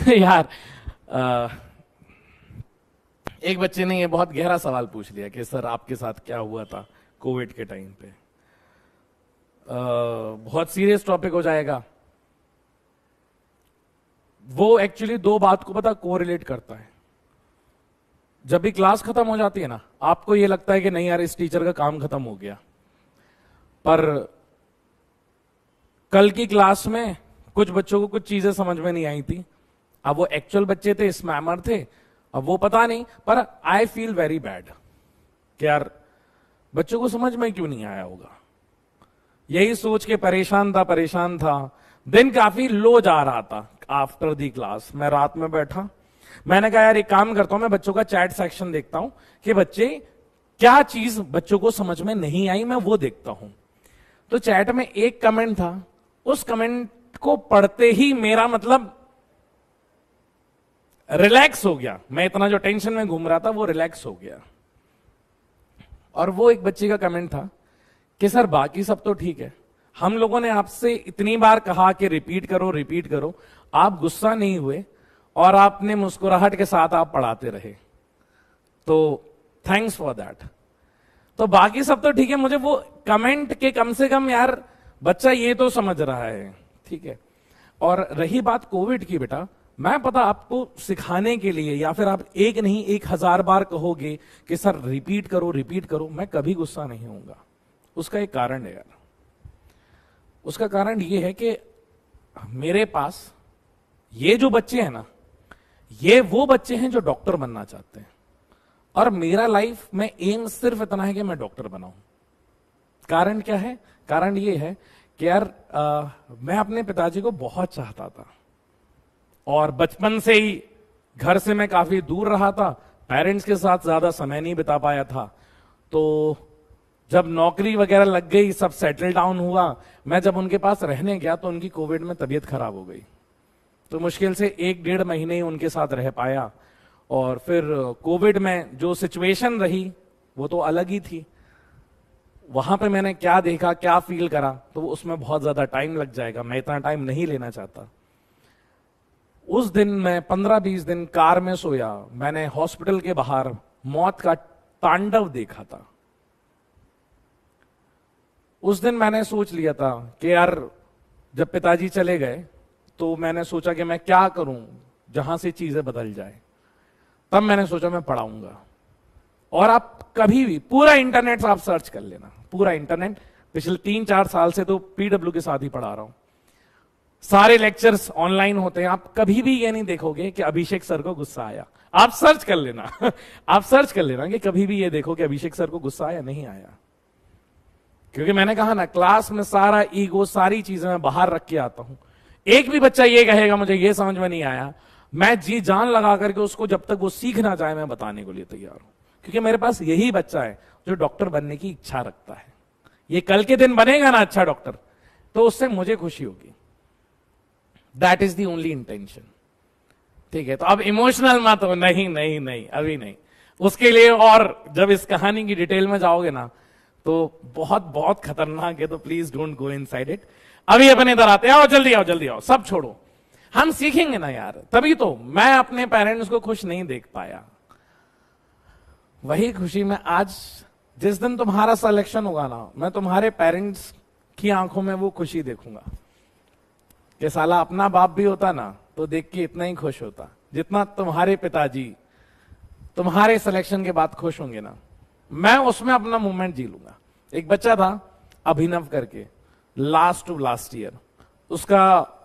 यार एक बच्चे ने ये बहुत गहरा सवाल पूछ लिया कि सर आपके साथ क्या हुआ था कोविड के टाइम पे। बहुत सीरियस टॉपिक हो जाएगा। वो एक्चुअली दो बात को पता कोरिलेट करता है। जब भी क्लास खत्म हो जाती है ना, आपको ये लगता है कि नहीं यार इस टीचर का काम खत्म हो गया, पर कल की क्लास में कुछ बच्चों को कुछ चीजें समझ में नहीं आई थी। अब वो एक्चुअल बच्चे थे, स्मैमर थे, अब वो पता नहीं, पर आई फील वेरी बैड कि यार बच्चों को समझ में क्यों नहीं आया होगा। यही सोच के परेशान था। दिन काफी लो जा रहा था। आफ्टर दी क्लास मैं रात में बैठा, मैंने कहा यार एक काम करता हूं, मैं बच्चों का चैट सेक्शन देखता हूं कि बच्चे क्या चीज बच्चों को समझ में नहीं आई, मैं वो देखता हूं। तो चैट में एक कमेंट था, उस कमेंट को पढ़ते ही मेरा मतलब रिलैक्स हो गया। मैं इतना जो टेंशन में घूम रहा था वो रिलैक्स हो गया। और वो एक बच्चे का कमेंट था कि सर बाकी सब तो ठीक है, हम लोगों ने आपसे इतनी बार कहा कि रिपीट करो, आप गुस्सा नहीं हुए और आपने मुस्कुराहट के साथ आप पढ़ाते रहे, तो थैंक्स फॉर दैट। तो बाकी सब तो ठीक है, मुझे वो कमेंट के कम से कम यार बच्चा ये तो समझ रहा है, ठीक है। और रही बात कोविड की, बेटा मैं पता आपको सिखाने के लिए, या फिर आप एक नहीं 1000 बार कहोगे कि सर रिपीट करो, मैं कभी गुस्सा नहीं होऊंगा। उसका एक कारण है यार। उसका कारण ये है कि मेरे पास ये जो बच्चे हैं ना, ये वो बच्चे हैं जो डॉक्टर बनना चाहते हैं, और मेरा लाइफ में एम सिर्फ इतना है कि मैं डॉक्टर बनाऊं। कारण क्या है? कारण ये है कि यार मैं अपने पिताजी को बहुत चाहता था, और बचपन से ही घर से मैं काफी दूर रहा था, पेरेंट्स के साथ ज्यादा समय नहीं बिता पाया था। तो जब नौकरी वगैरह लग गई, सब सेटल डाउन हुआ, मैं जब उनके पास रहने गया तो उनकी कोविड में तबीयत खराब हो गई। तो मुश्किल से 1-1.5 महीने ही उनके साथ रह पाया। और फिर कोविड में जो सिचुएशन रही वो तो अलग ही थी। वहां पे मैंने क्या देखा, क्या फील करा, तो उसमें बहुत ज्यादा टाइम लग जाएगा, मैं इतना टाइम नहीं लेना चाहता। उस दिन मैं 15-20 दिन कार में सोया। मैंने हॉस्पिटल के बाहर मौत का तांडव देखा था। उस दिन मैंने सोच लिया था कि यार जब पिताजी चले गए तो मैंने सोचा कि मैं क्या करूं जहां से चीजें बदल जाए। तब मैंने सोचा मैं पढ़ाऊंगा। और आप कभी भी पूरा इंटरनेट आप सर्च कर लेना, पूरा इंटरनेट, पिछले 3-4 साल से तो पीडब्ल्यू के साथ ही पढ़ा रहा हूं। सारे लेक्चर्स ऑनलाइन होते हैं, आप कभी भी ये नहीं देखोगे कि अभिषेक सर को गुस्सा आया। आप सर्च कर लेना आप सर्च कर लेना कि कभी भी ये देखो कि अभिषेक सर को गुस्सा आया, नहीं आया। क्योंकि मैंने कहा ना, क्लास में सारा ईगो, सारी चीजें मैं बाहर रख के आता हूं। एक भी बच्चा ये कहेगा मुझे ये समझ में नहीं आया, मैं जी जान लगा करके उसको जब तक वो सीख ना जाए मैं बताने को लिए तैयार हूं। क्योंकि मेरे पास यही बच्चा है जो डॉक्टर बनने की इच्छा रखता है। ये कल के दिन बनेगा ना अच्छा डॉक्टर, तो उससे मुझे खुशी होगी। That is the only intention, ठीक है। तो अब इमोशनल मत हो, नहीं अभी नहीं। उसके लिए, और जब इस कहानी की डिटेल में जाओगे ना तो बहुत बहुत खतरनाक है, तो please don't go inside it. अभी अपने इधर आते हैं, आओ जल्दी आओ, सब छोड़ो, हम सीखेंगे ना यार। तभी तो मैं अपने पेरेंट्स को खुश नहीं देख पाया। वही खुशी में आज, जिस दिन तुम्हारा सिलेक्शन होगा ना, मैं तुम्हारे पेरेंट्स की आंखों में वो खुशी देखूंगा कि साला अपना बाप भी होता ना तो देख के इतना ही खुश होता जितना तुम्हारे पिताजी तुम्हारे सिलेक्शन के बाद खुश होंगे ना। मैं उसमें अपना मोमेंट जी लूंगा। एक बच्चा था अभिनव करके, लास्ट टू लास्ट ईयर उसका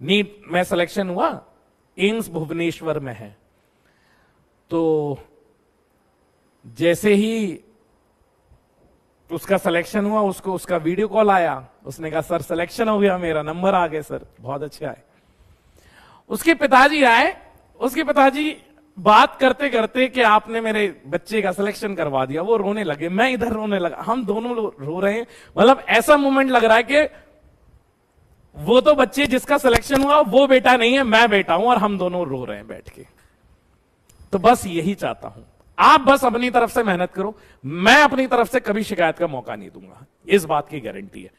नीट में सिलेक्शन हुआ, एम्स भुवनेश्वर में है। तो जैसे ही उसका सिलेक्शन हुआ, उसको उसका वीडियो कॉल आया, उसने कहा सर सिलेक्शन हो गया, मेरा नंबर आ गया सर, बहुत अच्छे आए। उसके पिताजी आए, उसके पिताजी बात करते करते कि आपने मेरे बच्चे का सिलेक्शन करवा दिया, वो रोने लगे, मैं इधर रोने लगा, हम दोनों रो रहे हैं। मतलब ऐसा मोमेंट लग रहा है कि वो तो बच्चे जिसका सिलेक्शन हुआ वो बेटा नहीं है, मैं बेटा हूं, और हम दोनों रो रहे हैं बैठ के। तो बस यही चाहता हूं, आप बस अपनी तरफ से मेहनत करो, मैं अपनी तरफ से कभी शिकायत का मौका नहीं दूंगा, इस बात की गारंटी है।